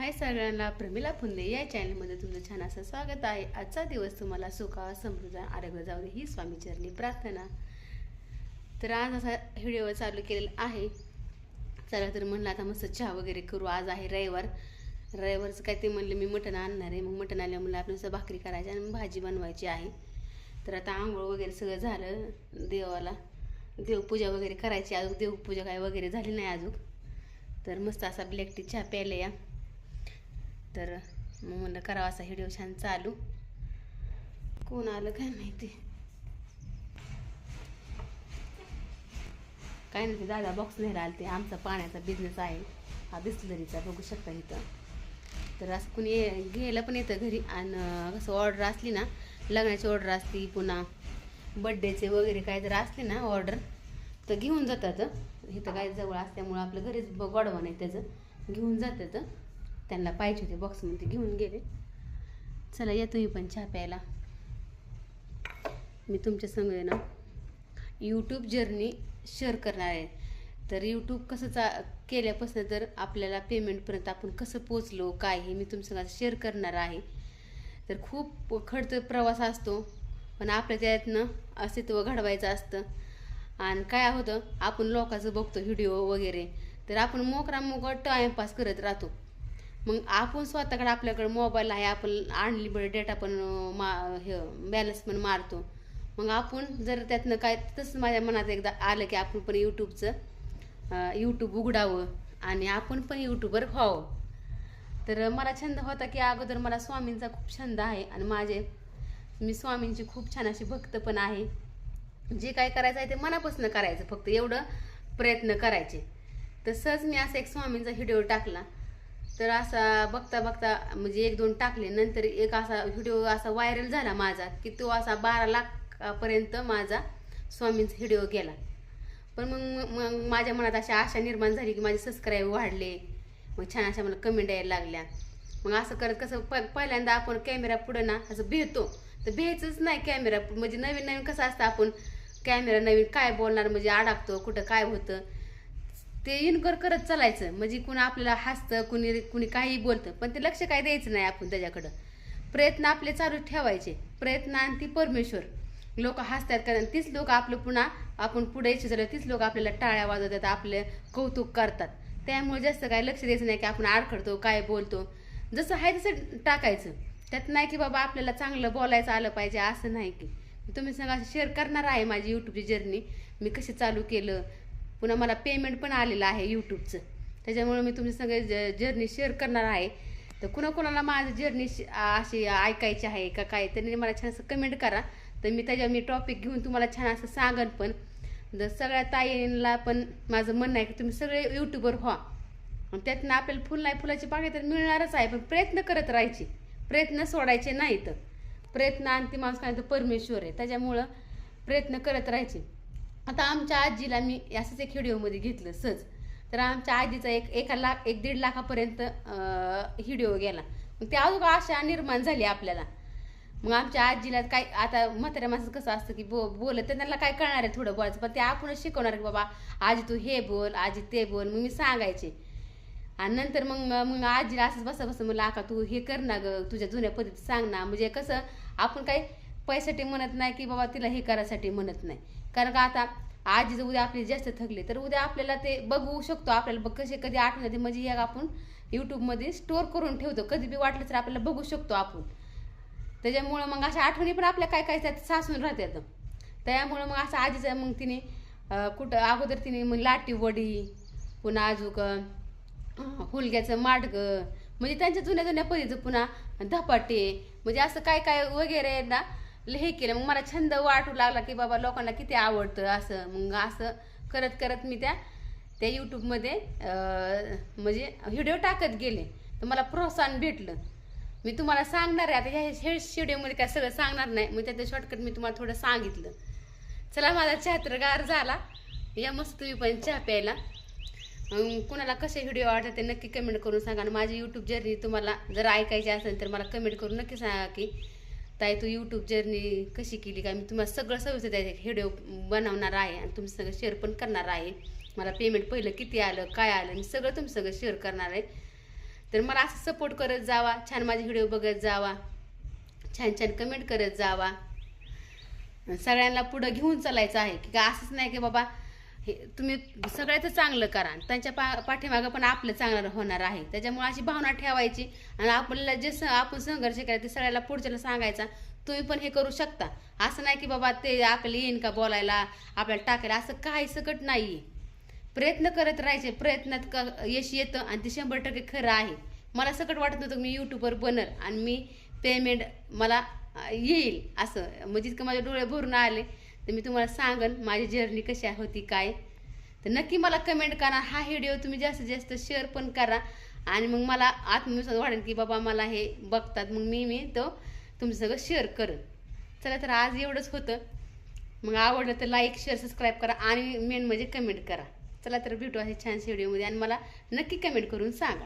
हाय सगळ्यांना, प्रमिला फुंदे या चॅनलमध्ये तुमचं छान असं स्वागत आहे। आजचा दिवस तुम्हाला सुखा समृद्ध आरोग्य जाऊ दे ही स्वामी चरणी प्रार्थना। तर आज असा व्हिडिओ चालू केलेला आहे। चला तर म्हणलं आता मस्त चहा वगैरे करू। आज आहे रविवार। रविवारचं काय ते म्हणलं मी मटण आणणार आहे। मग मटण आल्यामुळे म्हणलं आपण भाकरी करायची आणि भाजी बनवायची आहे। तर आता आंघोळ वगैरे सगळं झालं, देवाला देवपूजा वगैरे करायची। अजून देवपूजा काय वगैरे झाली नाही अजून। तर मस्त असा ब्लॅक टी चहा प्यायला या। तर मग म्हणलं करावा असा व्हिडिओ छान चालू। कोण आलं काय माहिती, काय नाही ते दादा बॉक्स नाही राहिले। ते आमचा पाण्याचा बिझनेस आहे हा बिस्लरीचा, बघू शकता इथं। तर असं कुणी घ्यायला पण येतं घरी। आणि कसं ऑर्डर असली ना, लग्नाची ऑर्डर असली, पुन्हा बड्डेचे वगैरे काय जर असले ना ऑर्डर, तर घेऊन जातात। इथं काय जवळ असल्यामुळं आपलं घरीच गोडवा नाही, त्याचं घेऊन जातात। त्यांना पाहिजे होते बॉक्समध्ये, घेऊन गेले। चला या तुम्ही पण चहा प्यायला। मी तुमच्या संग आहे ना यूट्यूब जर्नी शेअर करणार आहे। तर यूट्यूब कसं केल्यापासून तर आपल्याला पेमेंटपर्यंत आपण कसं पोचलो काय हे मी तुमच्या संग शेअर करणार आहे। तर खूप खडतर प्रवास असतो, पण आपल्या त्यातनं अस्तित्व घडवायचं असतं। आणि काय होतं, आपण लोकांचं बघतो व्हिडिओ वगैरे, तर आपण मोकळा टाईमपास करत राहतो। मग आपण स्वतःकडे आपल्याकडे मोबाईल आहे, आपण अनलिमिटेड डेटा पण बॅलन्स पण मारतो। मग आपण जर त्यातनं काय, तसं माझ्या मनात एकदा आलं की आपण पण यूट्यूब उघडावं आणि आपण पण यूट्यूबर व्हावं। तर मला छंद होता की अगोदर मला स्वामींचा खूप छंद आहे आणि मी स्वामींची खूप छान अशी भक्त पण आहे। जे काय करायचं आहे ते मनापासून करायचं, फक्त एवढं प्रयत्न करायचे। तसंच मी असा एक स्वामींचा व्हिडिओ टाकला। तर असा बघता बघता म्हणजे 1-2 टाकले, नंतर एक असा व्हिडिओ असा व्हायरल झाला माझा की तो असा 12 लाखापर्यंत माझा स्वामींचा व्हिडिओ गेला। पण मग माझ्या मनात अशी आशा निर्माण झाली की माझे सबस्क्राईब वाढले, मग छान अशा मला कमेंट यायला लागल्या। मग असं करत कसं पहिल्यांदा आपण कॅमेरा पुढं ना असं भेटतो, तर भेटच नाही कॅमेरा म्हणजे नवीन कसं असतं, आपण कॅमेरा नवीन काय बोलणार म्हणजे अडकतो, कुठं काय होतं ते इनकर करत चालायचं। म्हणजे कुणी आपल्याला हसतं, कुणी काही बोलतं, पण ते लक्ष काय द्यायचं नाही आपण त्याच्याकडं। प्रयत्न आपले चालू ठेवायचे, प्रयत्न आणि ती परमेश्वर। लोक हसतात कारण तीच लोक आपलं पुन्हा आपण पुढे यायचं झालं, तीच लोक आपल्याला टाळ्या वाजवतात, आपले कौतुक करतात। त्यामुळे जास्त काय लक्ष द्यायचं नाही की आपण आडखडतो काय बोलतो, जसं आहे तसं टाकायचं। त्यात नाही की बाबा आपल्याला चांगलं बोलायचं आलं पाहिजे, असं नाही की तुम्ही सगळं शेअर करणार आहे माझी यूट्यूबची जर्नी, मी कशी चालू केलं, पुन्हा मला पेमेंट पण आलेलं आहे यूट्यूबचं। त्याच्यामुळे मी तुमची सगळे जर्नी शेअर करणार आहे। तर कुणाला माझी जर्नी अशी ऐकायची आहे का काय, त्यांनी मला छान असं कमेंट करा। तर मी टॉपिक घेऊन तुम्हाला छान असं सांगन। पण जर सगळ्या ताईंना पण माझं म्हणणं आहे की तुम्ही सगळे यूट्यूबर व्हा, आणि त्यातनं आपल्याला फुलाची पाकळी तर मिळणारच आहे। पण प्रयत्न करत राहायचे, प्रयत्न सोडायचे नाहीत। प्रयत्न आणि ती माणूस काय तर परमेश्वर आहे, त्याच्यामुळं प्रयत्न करत राहायचे। आता आमच्या आजीला मी असंच एक व्हिडिओमध्ये घेतलं सहज, तर आमच्या आजीचा 1-1.5 लाखापर्यंत व्हिडिओ गेला। मग ते अजून आशा निर्माण झाली आपल्याला। मग आमच्या आजीला काय, आता म्हाताऱ्या माणसाचं कसं असतं की बोलत त्यांना काय कळणार आहे थोडं बोलायचं, पण ते आपणच शिकवणार की बाबा आजी तू हे बोल, आजी ते बोल। मग मी सांगायचे आणि नंतर मग आजीला असंच बसा म्हणलं आका तू हे कर ना ग, तुझ्या जुन्या पद्धती सांग ना। म्हणजे कसं आपण काही पैशासाठी म्हणत नाही की बाबा तिला हे करायसाठी म्हणत नाही, कारण का आता आजी जर उद्या आपली जास्त थकले तर उद्या आपल्याला ते बघू शकतो, आपल्याला कधी आठवण येते म्हणजे हे आपण यूट्यूबमध्ये स्टोअर करून ठेवतो, कधी बी वाटलं तर आपल्याला बघू शकतो आपण। त्याच्यामुळं मग अशा आठवणी पण आपल्या काय त्यात सासून राहतात। त्यामुळं मग असं आजीचं मग तिने कुठं अगोदर तिने मग लाटी वडी, पुन्हा अजून हुलग्याचं माडगं, म्हणजे त्यांच्या जुन्या पद्धतीचं, पुन्हा धपाटे, म्हणजे असं काय वगैरे ना हे केलं। मग मला छंद वाटू लागला की बाबा लोकांना किती आवडतं असं। मग असं करत करत मी त्या यूट्यूबमध्ये म्हणजे व्हिडिओ टाकत गेले, तर मला प्रोत्साहन भेटलं। मी तुम्हाला सांगणार आहे आता ह्या व्हिडिओमध्ये काय सगळं सांगणार नाही, मग त्याचं शॉर्टकट मी तुम्हाला थोडं सांगितलं। चला माझा चहा तर गार झाला, या मस्त तुम्ही पण चहा प्यायला। कुणाला कसे व्हिडिओ आवडतात ते नक्की कमेंट करून सांगा। आणि माझी यूट्यूब जर्नी तुम्हाला जर ऐकायची असेल तर मला कमेंट करून नक्की सांगा की ताई तू यूट्यूब जर्नी कशी केली काय। मी तुम्हाला सगळं सविस्तर त्याचे व्हिडिओ बनवणार आहे आणि तुमचं सगळं शेअर पण करणार आहे। मला पेमेंट पहिलं किती आलं काय आलं मी सगळं तुमचं सगळं शेअर करणार आहे। तर मला असं सपोर्ट करत जावा, छान माझे व्हिडिओ बघत जावा, छान छान कमेंट करत जावा. सगळ्यांना पुढं घेऊन चालायचं आहे की असंच नाही की बाबा हे तुम्ही सगळ्याचं चांगलं करा, त्यांच्या पाठीमागं पण आपलं चांगलं होणार आहे. त्याच्यामुळे अशी भावना ठेवायची आणि आपल्याला जे आपण संघर्ष केला ते सगळ्याला पुढच्याला सांगायचा, तुम्ही पण हे करू शकता. असं नाही की बाबा ते आपल्याला येईन का बोलायला, आपल्याला टाकायला, असं काही सकट नाही आहे. प्रयत्न करत राहायचे, प्रयत्नात यश येतं आणि ते 100% खरं आहे. मला सकट वाटत नव्हतं मी यूट्यूबवर बनर आणि मी पेमेंट मला येईल असं, म्हणजे इतकं माझे डोळे भरून आले. तर मी तुम्हाला सांगन माझी जर्नी कशी होती काय. तर नक्की मला कमेंट करा, हा व्हिडिओ तुम्ही जास्तीत जास्त शेअर पण करा आणि मग मला आत्मविश्वास वाढेल की बाबा मला हे बघतात, मग मी तो तुमचं सगळं शेअर करेन. चला तर आज एवढंच होतं. मग आवडलं तर लाईक शेअर सबस्क्राईब करा आणि मेन म्हणजे कमेंट करा. चला तर भेटू असे छानशे व्हिडिओमध्ये आणि मला नक्की कमेंट करून सांगा.